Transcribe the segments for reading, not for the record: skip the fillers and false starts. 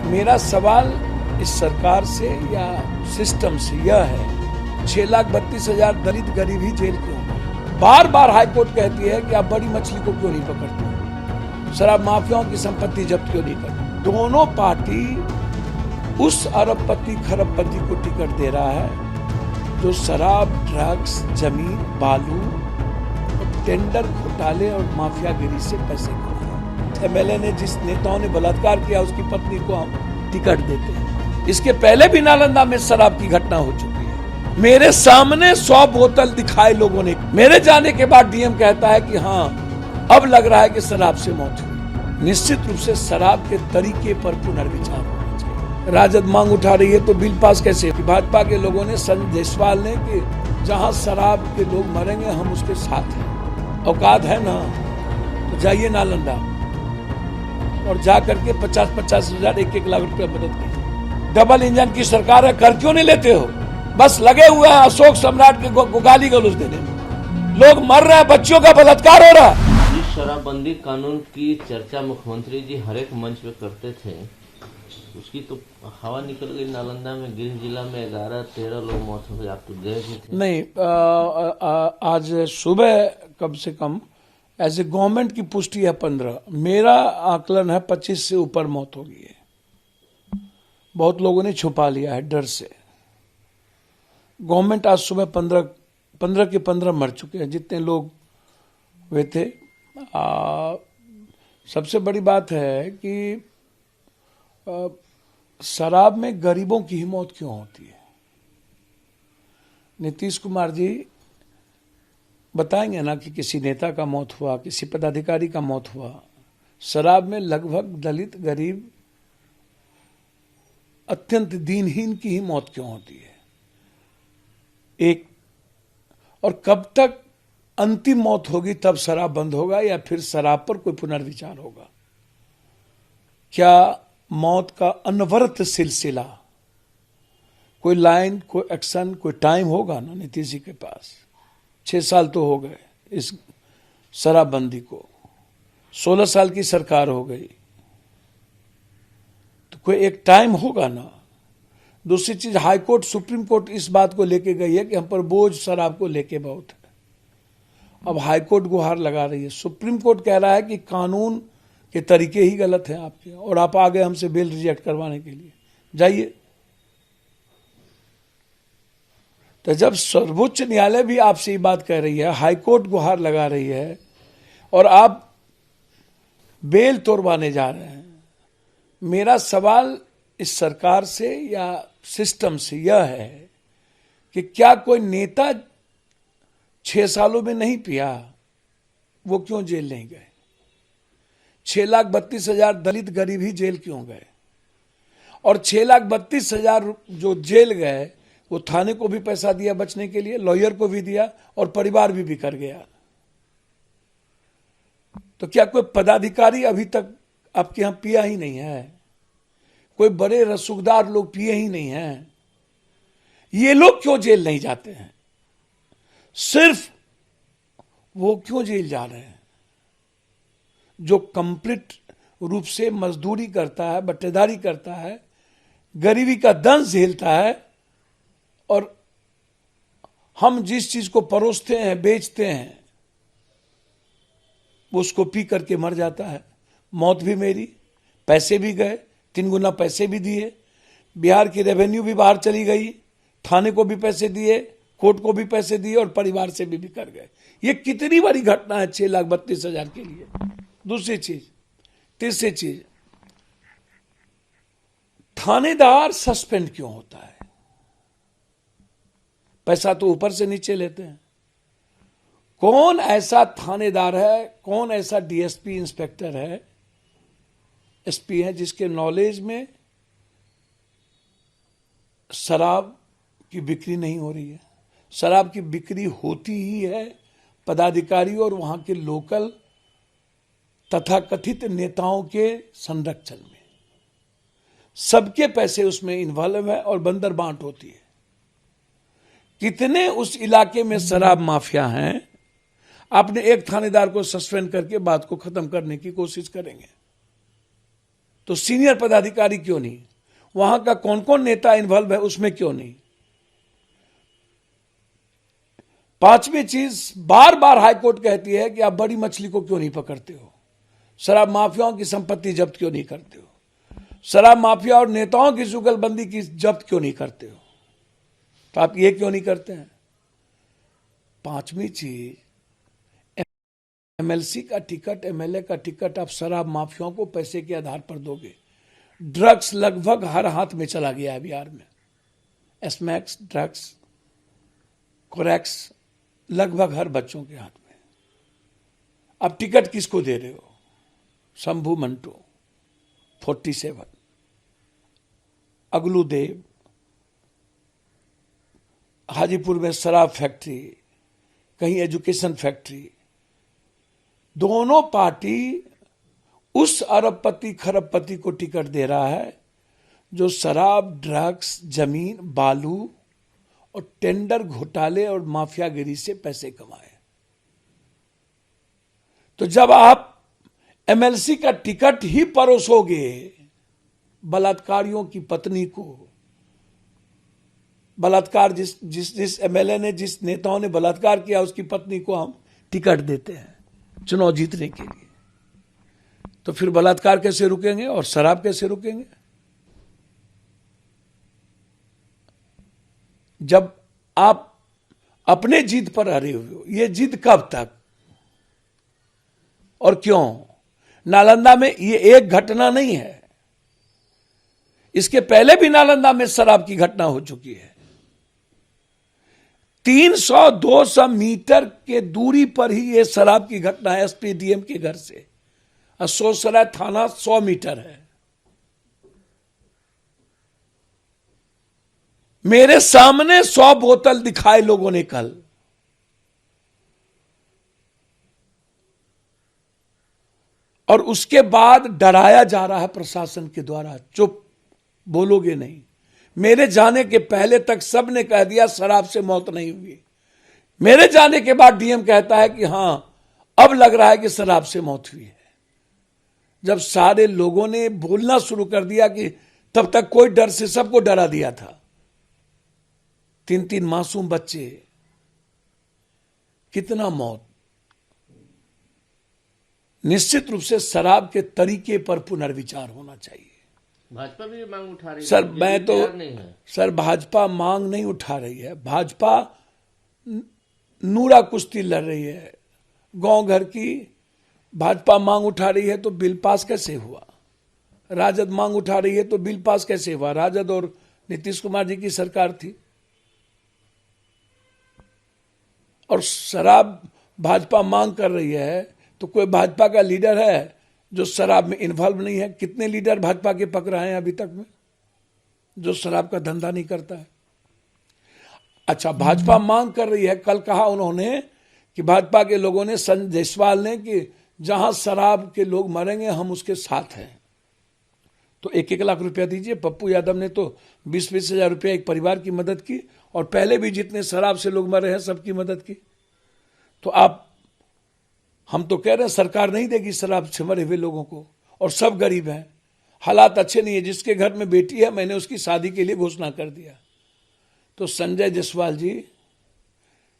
मेरा सवाल इस सरकार से या सिस्टम से यह है, 6,32,000 दलित गरीब ही जेल क्यों है? बार बार हाईकोर्ट कहती है कि आप बड़ी मछली को क्यों नहीं पकड़ते, शराब माफियाओं की संपत्ति जब्त क्यों नहीं करते। दोनों पार्टी उस अरबपति खरबपति को टिकट दे रहा है जो शराब, ड्रग्स, जमीन, बालू, टेंडर घोटाले और माफियागिरी से पैसे कमाए। एमएलए ने जिस नेताओं ने बलात्कार किया उसकी पत्नी को हम टिकट देते हैं। इसके पहले भी नालंदा में शराब की घटना हो चुकी है। मेरे सामने 100 बोतल दिखाए लोगों ने। मेरे जाने के बाद डीएम कहता है कि हाँ अब लग रहा है कि शराब से मौत हुई। निश्चित रूप से शराब के तरीके पर पुनर्विचार होना चाहिए। राजद मांग उठा रही है तो बिल पास कैसे? भाजपा के लोगों ने, संजय जायसवाल ने, कि जहां शराब के लोग मरेंगे हम उसके साथ हैं। औकात है ना तो जाइए नालंदा और जा करके 50-50 हजार 1-1 लाख रुपया मदद कीजिए। डबल इंजन की सरकार है, कर क्यों नहीं लेते हो? बस लगे हुए हैं अशोक सम्राट के गाली गलौज देने में। लोग मर रहे हैं, बच्चों का बलात्कार हो रहा है। इस शराबबंदी कानून की चर्चा मुख्यमंत्री जी हर एक मंच पे करते थे, उसकी तो हवा निकल गई। नालंदा में, गिर जिला में 11-13 लोग मौत हो गई। आप तो गए भी थे। नहीं, आज सुबह कम से कम ऐसे गवर्नमेंट की पुष्टि है 15, मेरा आकलन है 25 से ऊपर मौत हो गई है। बहुत लोगों ने छुपा लिया है डर से। गवर्नमेंट आज सुबह 15 के 15 मर चुके हैं जितने लोग हुए थे। सबसे बड़ी बात है कि शराब में गरीबों की ही मौत क्यों होती है? नीतीश कुमार जी बताएंगे ना कि किसी नेता का मौत हुआ, किसी पदाधिकारी का मौत हुआ। शराब में लगभग दलित, गरीब, अत्यंत दीनहीन की ही मौत क्यों होती है? एक, और कब तक अंतिम मौत होगी तब शराब बंद होगा या फिर शराब पर कोई पुनर्विचार होगा? क्या मौत का अनवरत सिलसिला, कोई लाइन, कोई एक्शन, कोई टाइम होगा ना? नीतीश जी के पास 6 साल तो हो गए इस शराबबंदी को, 16 साल की सरकार हो गई, तो कोई एक टाइम होगा ना। दूसरी चीज, हाईकोर्ट, सुप्रीम कोर्ट इस बात को लेके गई है कि हम पर बोझ शराब को लेके बहुत है। अब हाईकोर्ट गुहार लगा रही है, सुप्रीम कोर्ट कह रहा है कि कानून के तरीके ही गलत हैं आपके, और आप आ गए हमसे बेल रिजेक्ट करवाने के लिए। जाइए। तो जब सर्वोच्च न्यायालय भी आपसे ये बात कह रही है, हाईकोर्ट गुहार लगा रही है, और आप बेल तोड़वाने जा रहे हैं, मेरा सवाल इस सरकार से या सिस्टम से यह है कि क्या कोई नेता 6 सालों में नहीं पिया, वो क्यों जेल नहीं गए? 6,32,000 दलित गरीब ही जेल क्यों गए? और 6,32,000 जो जेल गए वो थाने को भी पैसा दिया बचने के लिए, लॉयर को भी दिया, और परिवार भी कर गया। तो क्या कोई पदाधिकारी अभी तक आपके यहां पिया ही नहीं है? कोई बड़े रसूखदार लोग पिए ही नहीं हैं? ये लोग क्यों जेल नहीं जाते हैं? सिर्फ वो क्यों जेल जा रहे हैं जो कंप्लीट रूप से मजदूरी करता है, बट्टेदारी करता है, गरीबी का दंश झेलता है, और हम जिस चीज को परोसते हैं, बेचते हैं, वो उसको पी करके मर जाता है। मौत भी मेरी, पैसे भी गए, 3 गुना पैसे भी दिए, बिहार की रेवेन्यू भी बाहर चली गई, थाने को भी पैसे दिए, कोर्ट को भी पैसे दिए, और परिवार से भी कर गए। ये कितनी बड़ी घटना है 6,32,000 के लिए। दूसरी चीज, तीसरी चीज, थानेदार सस्पेंड क्यों होता है? पैसा तो ऊपर से नीचे लेते हैं। कौन ऐसा थानेदार है, कौन ऐसा डीएसपी, इंस्पेक्टर है, एसपी है, जिसके नॉलेज में शराब की बिक्री नहीं हो रही है? शराब की बिक्री होती ही है पदाधिकारी और वहां के लोकल तथाकथित नेताओं के संरक्षण में। सबके पैसे उसमें इन्वॉल्व है और बंदर बांट होती है। कितने उस इलाके में शराब माफिया हैं, आपने एक थानेदार को सस्पेंड करके बात को खत्म करने की कोशिश करेंगे? तो सीनियर पदाधिकारी क्यों नहीं? वहां का कौन कौन नेता इन्वॉल्व है उसमें क्यों नहीं? पांचवी चीज, बार बार हाईकोर्ट कहती है कि आप बड़ी मछली को क्यों नहीं पकड़ते हो? शराब माफियाओं की संपत्ति जब्त क्यों नहीं करते हो? शराब माफिया और नेताओं की जुगलबंदी की जब्त क्यों नहीं करते हो? तो आप ये क्यों नहीं करते हैं? पांचवी चीज, एमएलसी का टिकट, एमएलए का टिकट आप शराब माफियाओं को पैसे के आधार पर दोगे। ड्रग्स लगभग हर हाथ में चला गया है बिहार में। एसमैक्स ड्रग्स, कोरैक्स लगभग हर बच्चों के हाथ में। अब टिकट किसको दे रहे हो? शंभू मंटो 47, अगलू देव, हाजीपुर में शराब फैक्ट्री, कहीं एजुकेशन फैक्ट्री। दोनों पार्टी उस अरबपति खरबपति को टिकट दे रहा है जो शराब, ड्रग्स, जमीन, बालू और टेंडर घोटाले और माफियागिरी से पैसे कमाए। तो जब आप एमएलसी का टिकट ही परोसोगे बलात्कारियों की पत्नी को, बलात्कार जिस एमएलए ने, जिस नेताओं ने बलात्कार किया उसकी पत्नी को हम टिकट देते हैं चुनाव जीतने के लिए, तो फिर बलात्कार कैसे रुकेंगे और शराब कैसे रुकेंगे? जब आप अपने जिद पर अड़े हुए हो, ये जिद कब तक और क्यों? नालंदा में ये एक घटना नहीं है, इसके पहले भी नालंदा में शराब की घटना हो चुकी है। 300-200 मीटर के दूरी पर ही ये शराब की घटना है एसपीडीएम के घर से। असोसराय थाना 100 मीटर है। मेरे सामने 100 बोतल दिखाए लोगों ने कल। और उसके बाद डराया जा रहा है प्रशासन के द्वारा, चुप, बोलोगे नहीं। मेरे जाने के पहले तक सबने कह दिया शराब से मौत नहीं हुई। मेरे जाने के बाद डीएम कहता है कि हां अब लग रहा है कि शराब से मौत हुई है। जब सारे लोगों ने बोलना शुरू कर दिया कि तब तक कोई डर से सबको डरा दिया था। 3-3 मासूम बच्चे, कितना मौत। निश्चित रूप से शराब के तरीके पर पुनर्विचार होना चाहिए। भाजपा भी मांग उठा रही है। सर मैं तो नहीं है। सर भाजपा मांग नहीं उठा रही है, भाजपा नूरा कुश्ती लड़ रही है। गांव घर की भाजपा मांग उठा रही है तो बिल पास कैसे हुआ? राजद मांग उठा रही है तो बिल पास कैसे हुआ? राजद और नीतीश कुमार जी की सरकार थी। और शराब भाजपा मांग कर रही है तो कोई भाजपा का लीडर है जो शराब में इन्वॉल्व नहीं है? कितने लीडर भाजपा के पकड़ हैं अभी तक में जो शराब का धंधा नहीं करता है? अच्छा, भाजपा मांग कर रही है। कल कहा उन्होंने कि भाजपा के लोगों ने, संजय जायसवाल ने, कि जहां शराब के लोग मरेंगे हम उसके साथ हैं। तो 1-1 लाख रुपया दीजिए। पप्पू यादव ने तो 20-20 हजार रुपया एक परिवार की मदद की, और पहले भी जितने शराब से लोग मरे हैं सबकी मदद की। तो हम तो कह रहे हैं सरकार नहीं देगी शराब से मरे हुए लोगों को, और सब गरीब हैं, हालात अच्छे नहीं है। जिसके घर में बेटी है मैंने उसकी शादी के लिए घोषणा कर दिया। तो संजय जायसवाल जी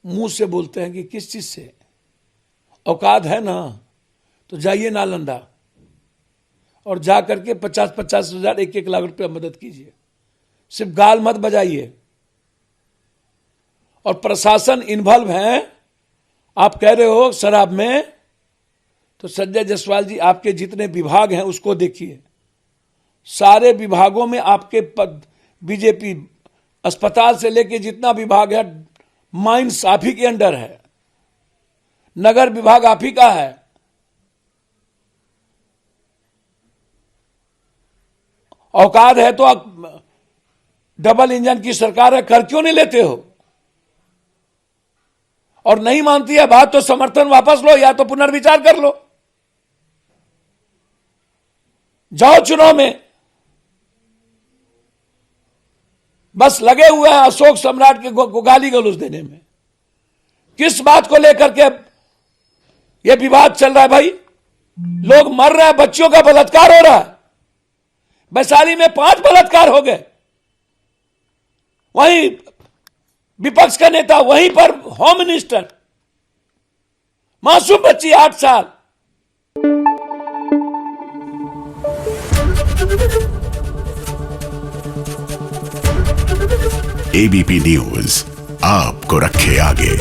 मुंह से बोलते हैं कि किस चीज से? औकात है ना तो जाइए नालंदा और जा करके 50-50 हजार 1-1 लाख रुपया मदद कीजिए। सिर्फ गाल मत बजाइए। और प्रशासन इन्वॉल्व है, आप कह रहे हो शराब में, तो संजय जायसवाल जी आपके जितने विभाग हैं उसको देखिए। सारे विभागों में आपके पद, बीजेपी अस्पताल से लेके जितना विभाग है, माइंस आप ही के अंडर है, नगर विभाग आप ही का है। औकात है तो आप, डबल इंजन की सरकार है, कर क्यों नहीं लेते हो? और नहीं मानती है बात तो समर्थन वापस लो या तो पुनर्विचार कर लो। जाओ चुनाव में। बस लगे हुए हैं अशोक सम्राट के को गाली गलौज देने में। किस बात को लेकर के ये विवाद चल रहा है भाई? लोग मर रहे हैं, बच्चियों का बलात्कार हो रहा है, वैशाली में 5 बलात्कार हो गए, वहीं विपक्ष का नेता, वहीं पर होम मिनिस्टर, मासूम बच्ची 8 साल। एबीपी न्यूज आपको रखे आगे।